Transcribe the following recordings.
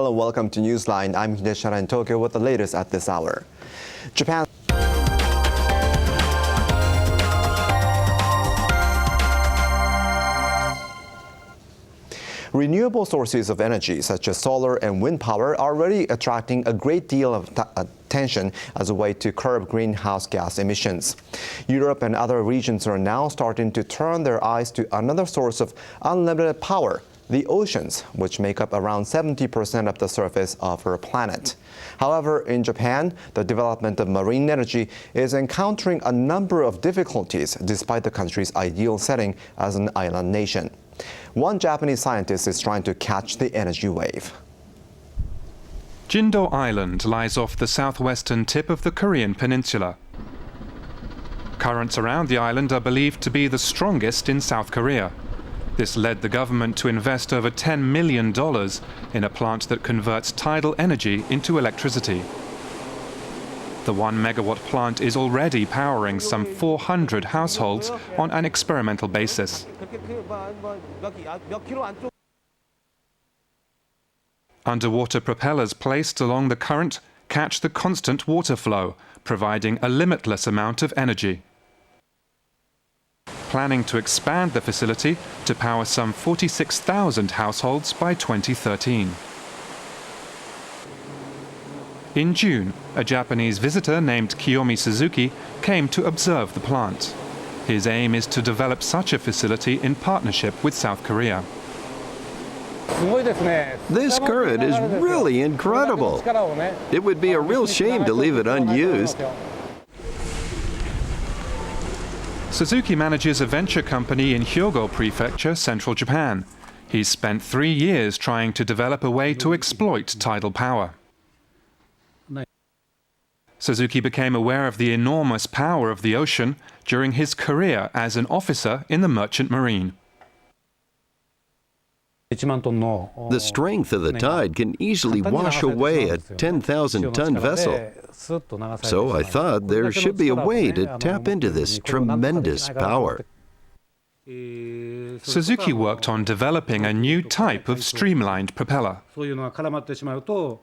Hello, welcome to Newsline. I'm Hideshara in Tokyo with the latest at this hour. Japan. Renewable sources of energy, such as solar and wind power, are already attracting a great deal of attention as a way to curb greenhouse gas emissions. Europe and other regions are now starting to turn their eyes to another source of unlimited power: the oceans, which make up around 70% of the surface of our planet. However, in Japan, the development of marine energy is encountering a number of difficulties despite the country's ideal setting as an island nation. One Japanese scientist is trying to catch the energy wave. Jindo Island lies off the southwestern tip of the Korean peninsula. Currents around the island are believed to be the strongest in South Korea. This led the government to invest over $10 million in a plant that converts tidal energy into electricity. The 1 megawatt plant is already powering some 400 households on an experimental basis. Underwater propellers placed along the current catch the constant water flow, providing a limitless amount of energy. Planning to expand the facility to power some 46,000 households by 2013. In June, a Japanese visitor named Kiyomi Suzuki came to observe the plant. His aim is to develop such a facility in partnership with South Korea. This current is really incredible. It would be a real shame to leave it unused. Suzuki manages a venture company in Hyogo Prefecture, central Japan. He's spent 3 years trying to develop a way to exploit tidal power. Suzuki became aware of the enormous power of the ocean during his career as an officer in the merchant marine. The strength of the tide can easily wash away a 10,000-ton vessel. So I thought there should be a way to tap into this tremendous power. Suzuki worked on developing a new type of streamlined propeller. The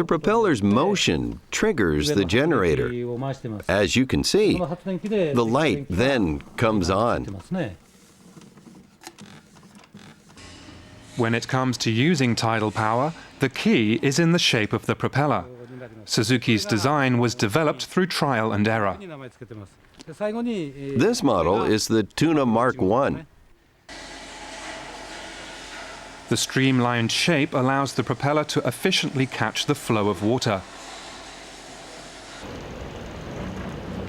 propeller's motion triggers the generator. As you can see, the light then comes on. When it comes to using tidal power, the key is in the shape of the propeller. Suzuki's design was developed through trial and error. This model is the Tuna Mark I. The streamlined shape allows the propeller to efficiently catch the flow of water.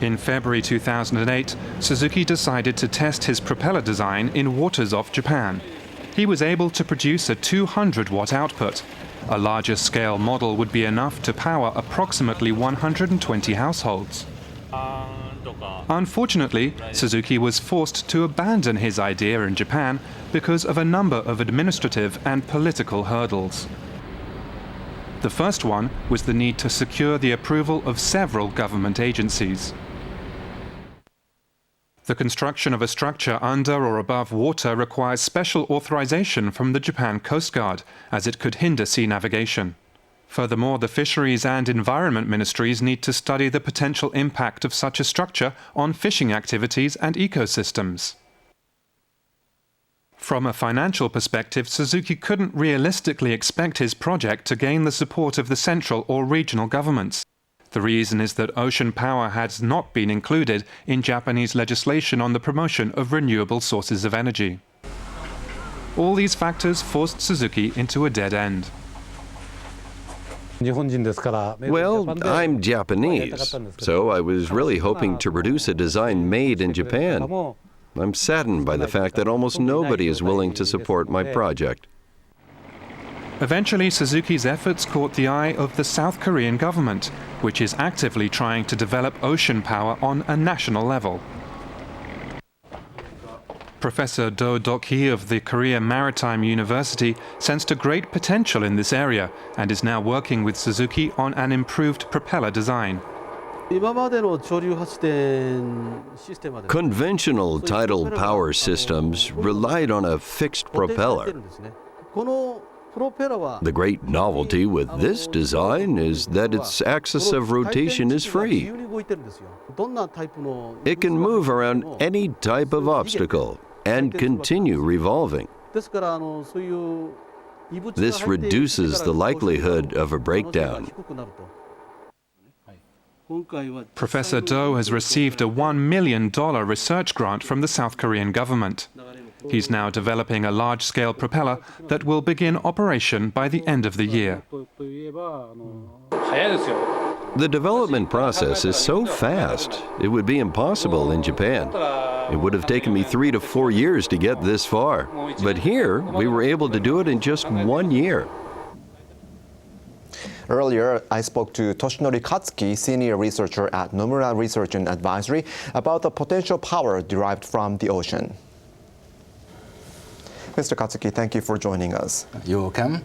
In February 2008, Suzuki decided to test his propeller design in waters off Japan. He was able to produce a 200-watt output. A larger scale model would be enough to power approximately 120 households. Unfortunately, Suzuki was forced to abandon his idea in Japan because of a number of administrative and political hurdles. The first one was the need to secure the approval of several government agencies. The construction of a structure under or above water requires special authorization from the Japan Coast Guard, as it could hinder sea navigation. Furthermore, the Fisheries and Environment Ministries need to study the potential impact of such a structure on fishing activities and ecosystems. From a financial perspective, Suzuki couldn't realistically expect his project to gain the support of the central or regional governments. The reason is that ocean power has not been included in Japanese legislation on the promotion of renewable sources of energy. All these factors forced Suzuki into a dead end. Well, I'm Japanese, so I was really hoping to produce a design made in Japan. I'm saddened by the fact that almost nobody is willing to support my project. Eventually, Suzuki's efforts caught the eye of the South Korean government, which is actively trying to develop ocean power on a national level. Professor Do Dok-hee of the Korea Maritime University sensed a great potential in this area and is now working with Suzuki on an improved propeller design. Conventional tidal power systems relied on a fixed propeller. The great novelty with this design is that its axis of rotation is free. It can move around any type of obstacle and continue revolving. This reduces the likelihood of a breakdown. Professor Do has received a $1 million research grant from the South Korean government. He's now developing a large-scale propeller that will begin operation by the end of the year. The development process is so fast, it would be impossible in Japan. It would have taken me 3 to 4 years to get this far. But here, we were able to do it in just 1 year. Earlier, I spoke to Toshinori Katsuki, senior researcher at Nomura Research and Advisory, about the potential power derived from the ocean. Mr. Katsuki, thank you for joining us. You're welcome.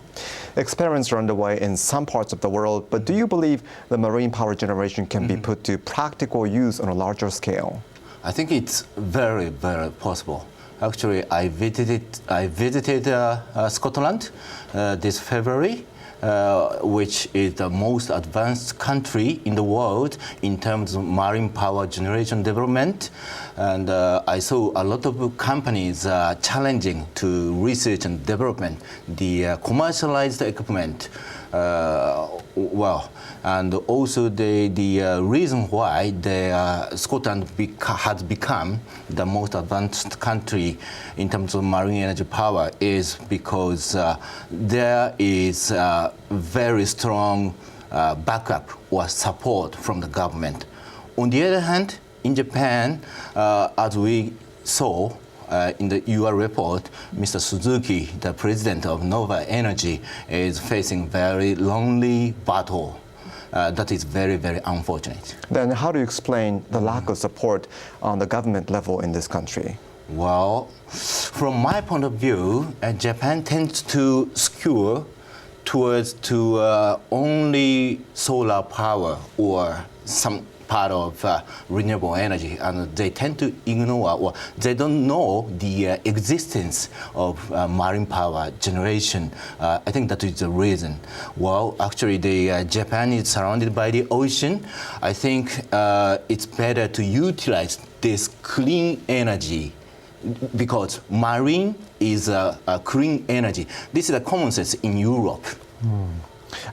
Experiments are underway in some parts of the world, but do you believe the marine power generation can be put to practical use on a larger scale? I think it's very, very possible. Actually, I visited Scotland this February, which is the most advanced country in the world in terms of marine power generation development. And I saw a lot of companies challenging to research and development the commercialized equipment. And also the reason why Scotland has become the most advanced country in terms of marine energy power is because there is very strong backup or support from the government. On the other hand, in Japan, as we saw in your report, Mr. Suzuki, the president of Nova Energy, is facing very lonely battle. That is very, very unfortunate. Then how do you explain the lack of support on the government level in this country? Well, from my point of view, Japan tends to skew towards only solar power or some part of renewable energy, and they tend to ignore or they don't know the existence of marine power generation. I think that is the reason. Well, actually, Japan is surrounded by the ocean. I think it's better to utilize this clean energy because marine is a clean energy. This is a common sense in Europe.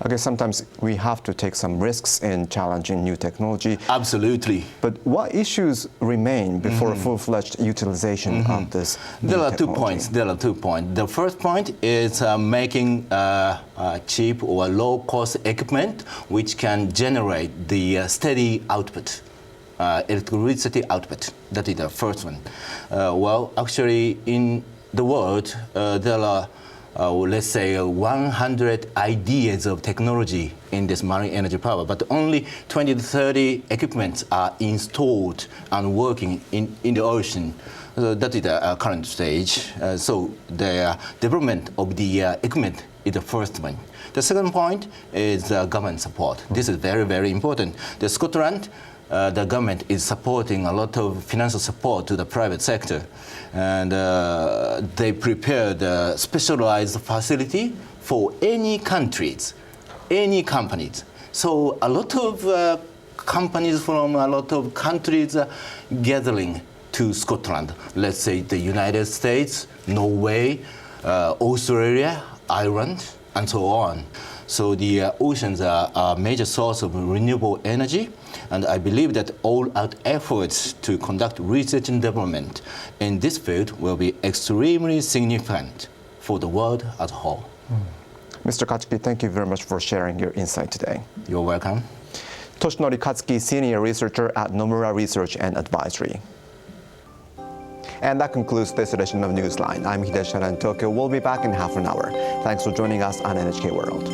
I guess sometimes we have to take some risks in challenging new technology. Absolutely. But what issues remain before a full-fledged utilization of this new There are technology? 2 points. The first point is making cheap or low-cost equipment which can generate the steady output, electricity output. That is the first one. Well, actually, in the world, there are let's say 100 ideas of technology in this marine energy power, but only 20 to 30 equipments are installed and working in the ocean. That is the current stage. So the development of the equipment is the first one. The second point is government support. This is very, very important. The Scotland, the government is supporting a lot of financial support to the private sector, and they prepared a specialized facility for any countries, any companies. So a lot of companies from a lot of countries are gathering to Scotland. Let's say the United States, Norway, Australia, Ireland, and so on. So the oceans are a major source of renewable energy, and I believe that all-out efforts to conduct research and development in this field will be extremely significant for the world as a whole. Mr. Katsuki, thank you very much for sharing your insight today. You're welcome. Toshinori Katsuki, senior researcher at Nomura Research and Advisory. And that concludes this edition of Newsline. I'm Hideshi in Tokyo. We'll be back in half an hour. Thanks for joining us on NHK World.